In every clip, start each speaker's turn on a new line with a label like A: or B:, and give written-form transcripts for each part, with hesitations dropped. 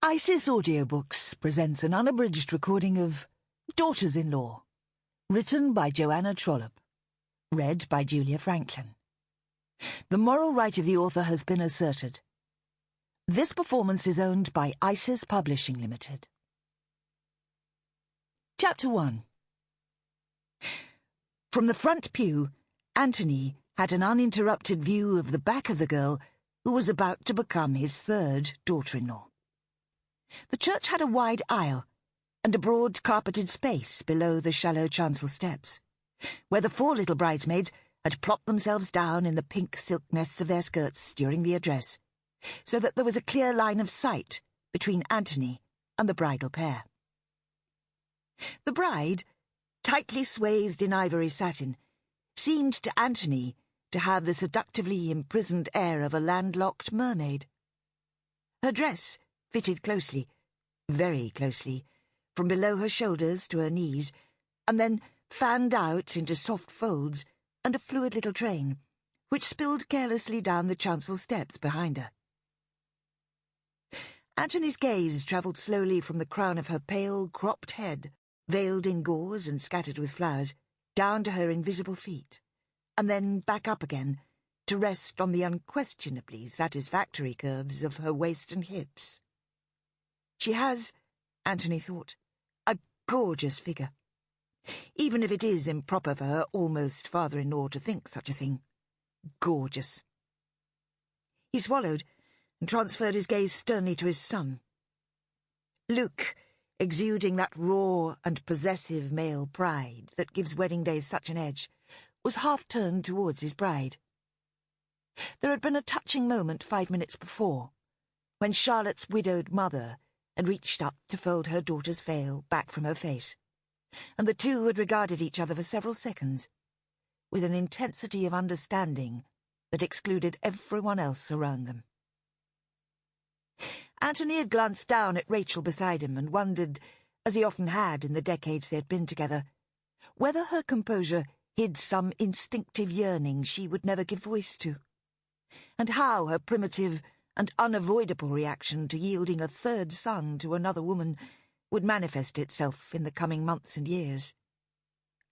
A: Isis Audiobooks presents an unabridged recording of Daughters-in-Law, written by Joanna Trollope, read by Julia Franklin. The moral right of the author has been asserted. This performance is owned by Isis Publishing Limited. Chapter 1. From the front pew, Anthony had an uninterrupted view of the back of the girl who was about to become his third daughter-in-law. The church had a wide aisle and a broad carpeted space below the shallow chancel steps, where the four little bridesmaids had plopped themselves down in the pink silk nests of their skirts during the address, so that there was a clear line of sight between Anthony and the bridal pair. The bride, tightly swathed in ivory satin, seemed to Anthony to have the seductively imprisoned air of a landlocked mermaid. Her dress fitted closely, very closely, from below her shoulders to her knees, and then fanned out into soft folds and a fluid little train, which spilled carelessly down the chancel steps behind her. Anthony's gaze travelled slowly from the crown of her pale, cropped head, veiled in gauze and scattered with flowers, down to her invisible feet, and then back up again, to rest on the unquestionably satisfactory curves of her waist and hips. She has, Anthony thought, a gorgeous figure, even if it is improper for her almost father-in-law to think such a thing. Gorgeous. He swallowed and transferred his gaze sternly to his son. Luke, exuding that raw and possessive male pride that gives wedding days such an edge, was half-turned towards his bride. There had been a touching moment 5 minutes before, when Charlotte's widowed mother had reached up to fold her daughter's veil back from her face, and the two had regarded each other for several seconds, with an intensity of understanding that excluded everyone else around them. Anthony had glanced down at Rachel beside him and wondered, as he often had in the decades they had been together, whether her composure hid some instinctive yearning she would never give voice to, and how her primitive and unavoidable reaction to yielding a third son to another woman would manifest itself in the coming months and years,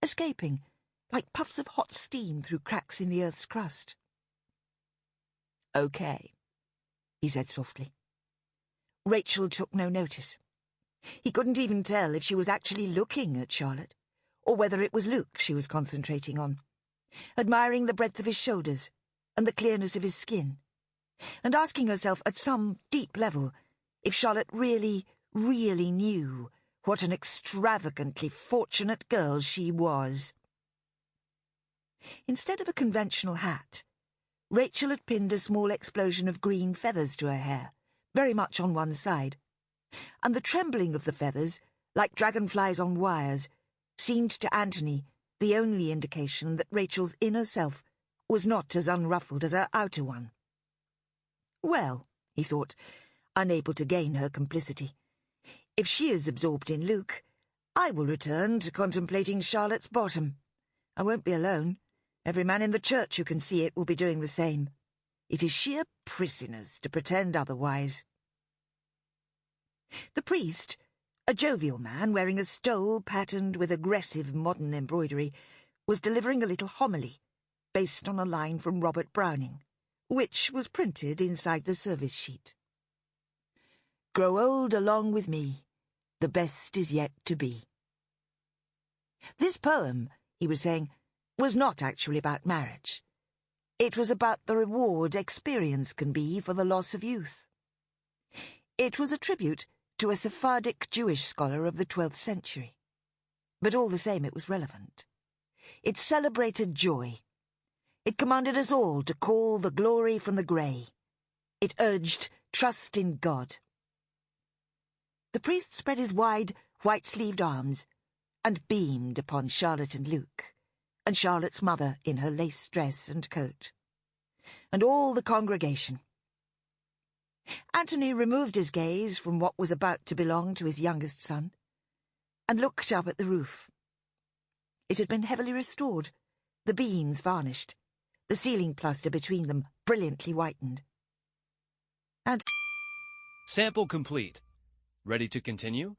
A: escaping like puffs of hot steam through cracks in the earth's crust. "Okay," he said softly. Rachel took no notice. He couldn't even tell if she was actually looking at Charlotte, or whether it was Luke she was concentrating on, admiring the breadth of his shoulders and the clearness of his skin, and asking herself at some deep level if Charlotte really knew what an extravagantly fortunate girl she was. Instead of a conventional hat, Rachel had pinned a small explosion of green feathers to her hair, very much on one side, and the trembling of the feathers, like dragonflies on wires, seemed to Anthony the only indication that Rachel's inner self was not as unruffled as her outer one. Well, he thought, unable to gain her complicity, if she is absorbed in Luke, I will return to contemplating Charlotte's bottom. I won't be alone. Every man in the church who can see it will be doing the same. It is sheer prissiness to pretend otherwise. The priest, a jovial man wearing a stole patterned with aggressive modern embroidery, was delivering a little homily based on a line from Robert Browning, which was printed inside the service sheet. "Grow old along with me, the best is yet to be." This poem, he was saying, was not actually about marriage. It was about the reward experience can be for the loss of youth. It was a tribute to a Sephardic Jewish scholar of the 12th century. But all the same it was relevant. It celebrated joy. It commanded us all to call the glory from the grey. It urged trust in God. The priest spread his wide, white-sleeved arms and beamed upon Charlotte and Luke, and Charlotte's mother in her lace dress and coat, and all the congregation. Anthony removed his gaze from what was about to belong to his youngest son, and looked up at the roof. It had been heavily restored, the beams varnished, the ceiling plaster between them brilliantly whitened. And
B: Sample complete. Ready to continue?